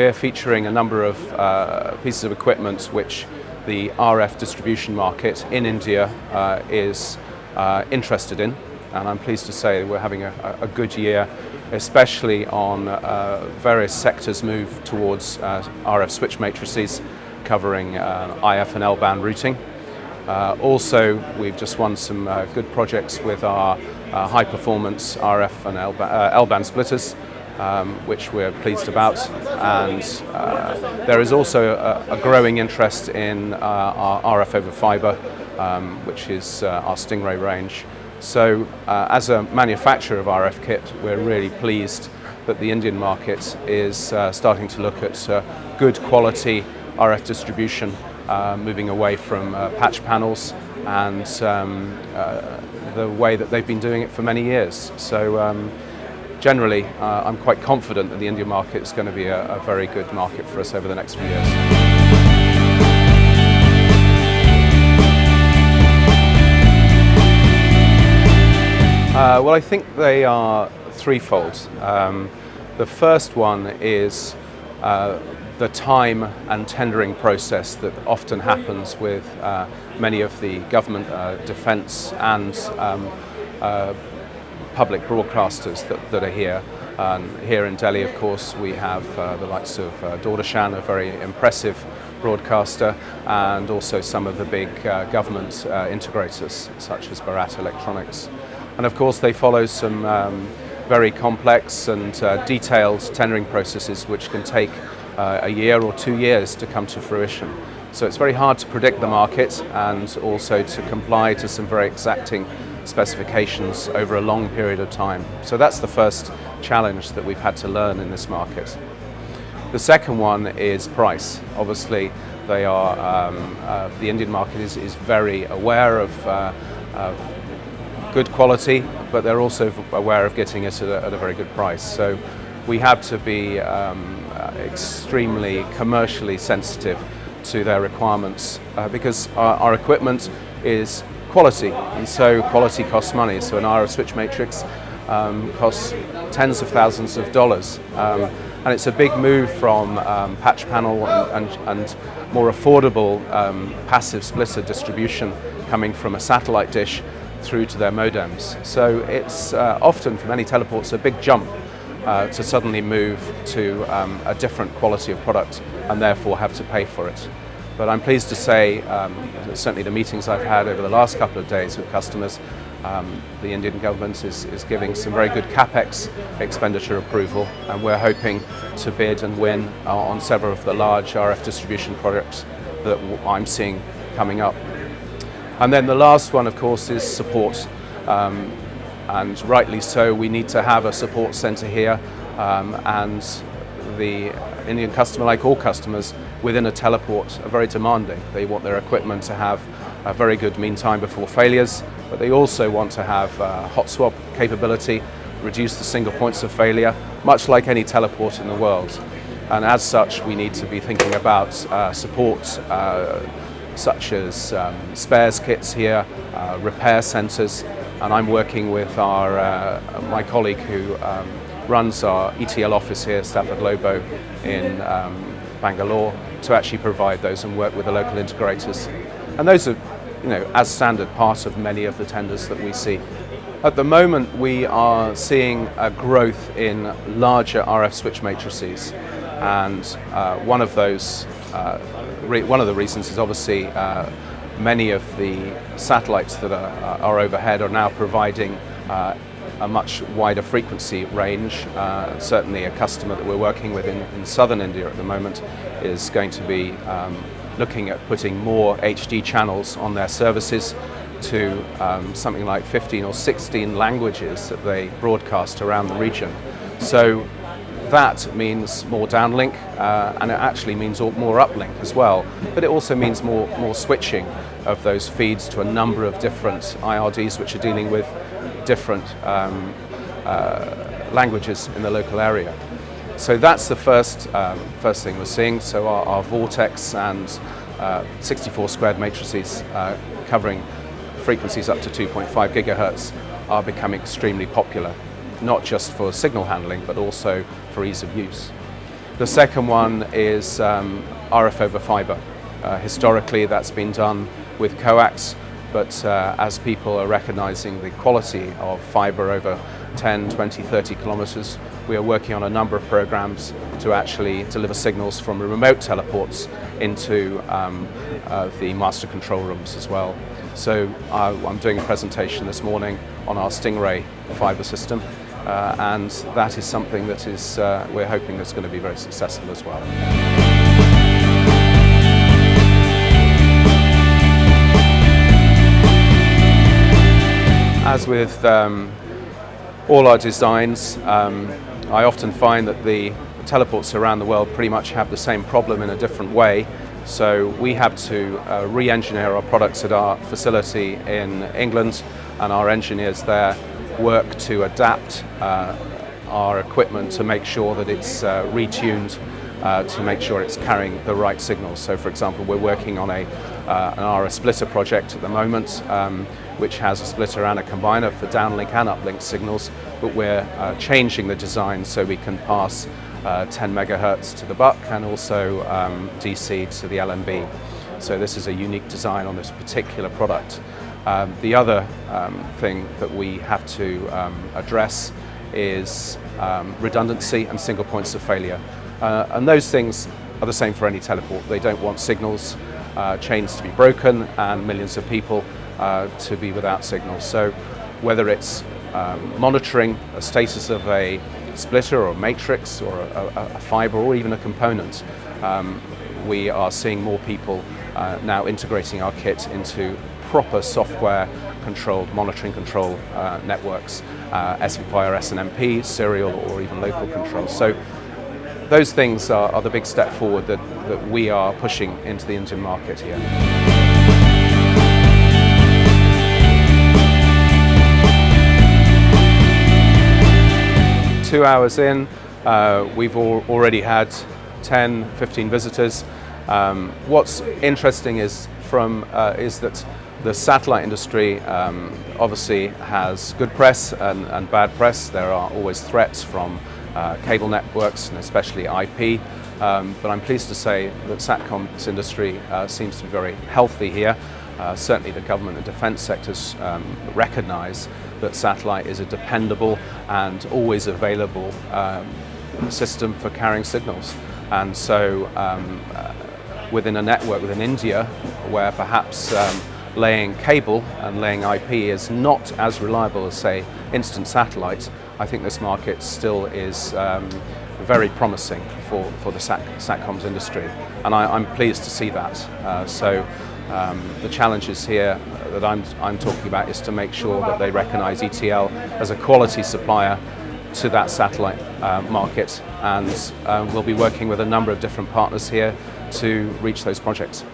we're featuring a number of pieces of equipment which the RF distribution market in India is interested in, and I'm pleased to say we're having a good year, especially on various sectors move towards RF switch matrices covering IF and L-band routing. Also, we've just won some good projects with our high-performance RF and L-band splitters, which we're pleased about, and there is also a growing interest in our RF over fiber, which is our Stingray range. So as a manufacturer of RF kit, we're really pleased that the Indian market is starting to look at good quality RF distribution, moving away from patch panels and the way that they've been doing it for many years. So generally, I'm quite confident that the Indian market is going to be a very good market for us over the next few years. Well, I think they are threefold. The first one is the time and tendering process that often happens with many of the government, defence and public broadcasters that are here. Here in Delhi, of course, we have the likes of Doordarshan, a very impressive broadcaster, and also some of the big government integrators such as Bharat Electronics. And of course they follow some very complex and detailed tendering processes which can take a year or 2 years to come to fruition. So it's very hard to predict the market and also to comply to some very exacting specifications over a long period of time. So that's the first challenge that we've had to learn in this market. The second one is price. Obviously, they are the Indian market is very aware of good quality, but they're also aware of getting it at a very good price. So we have to be extremely commercially sensitive to their requirements because our equipment is quality, and so quality costs money. So an RF switch matrix costs tens of thousands of dollars, and it's a big move from patch panel and more affordable passive splitter distribution coming from a satellite dish through to their modems. So it's often for many teleports a big jump to suddenly move to a different quality of product and therefore have to pay for it. But I'm pleased to say, certainly the meetings I've had over the last couple of days with customers, the Indian government is giving some very good capex expenditure approval, and we're hoping to bid and win on several of the large RF distribution projects that I'm seeing coming up. And then the last one, of course, is support, and rightly so. We need to have a support centre here, and the Indian customer, like all customers within a teleport, are very demanding. They want their equipment to have a very good mean time before failures, but they also want to have hot swap capability, reduce the single points of failure, much like any teleport in the world. And as such, we need to be thinking about support such as spares kits here, repair centres, and I'm working with my colleague who runs our ETL office here, Stafford Lobo, in Bangalore, to actually provide those and work with the local integrators. And those are, as standard, part of many of the tenders that we see. At the moment, we are seeing a growth in larger RF switch matrices, and one of the reasons is obviously many of the satellites that are overhead are now providing a much wider frequency range. Certainly a customer that we're working with in southern India at the moment is going to be looking at putting more HD channels on their services to something like 15 or 16 languages that they broadcast around the region. So that means more downlink, and it actually means more uplink as well. But it also means more switching of those feeds to a number of different IRDs which are dealing with different languages in the local area. So that's the first thing we're seeing. So our Vortex and 64 squared matrices covering frequencies up to 2.5 gigahertz are becoming extremely popular, not just for signal handling, but also for ease of use. The second one is RF over fiber. Historically, that's been done with coax, but as people are recognizing the quality of fiber over 10, 20, 30 kilometers, we are working on a number of programs to actually deliver signals from remote teleports into the master control rooms as well. So I'm doing a presentation this morning on our Stingray fiber system, and that is something that is we're hoping that's going to be very successful as well. As with all our designs, I often find that the teleports around the world pretty much have the same problem in a different way. So we have to re-engineer our products at our facility in England, and our engineers there work to adapt our equipment to make sure that it's retuned to make sure it's carrying the right signals. So for example, we're working on an RF splitter project at the moment, which has a splitter and a combiner for downlink and uplink signals, but we're changing the design so we can pass 10 megahertz to the buck and also DC to the LNB. So this is a unique design on this particular product. The other thing that we have to address is redundancy and single points of failure. And those things are the same for any teleport. They don't want signals chains to be broken and millions of people to be without signals. So whether it's monitoring the status of a splitter or a matrix or a fiber or even a component, we are seeing more people now integrating our kit into proper software controlled monitoring control networks via SNMP, serial or even local control. So those things are the big step forward that we are pushing into the Indian market here. Two hours in, we've already had 10, 15 visitors. What's interesting is that the satellite industry obviously has good press and bad press. There are always threats from cable networks and especially IP, but I'm pleased to say that Satcom's industry seems to be very healthy here. Certainly the government and defence sectors recognise that satellite is a dependable and always available system for carrying signals. And so within a network within India, where perhaps laying cable and laying IP is not as reliable as, say, instant satellite, I think this market still is very promising for the Satcoms industry, and I'm pleased to see that. The challenges here that I'm talking about is to make sure that they recognise ETL as a quality supplier to that satellite market, and we'll be working with a number of different partners here to reach those projects.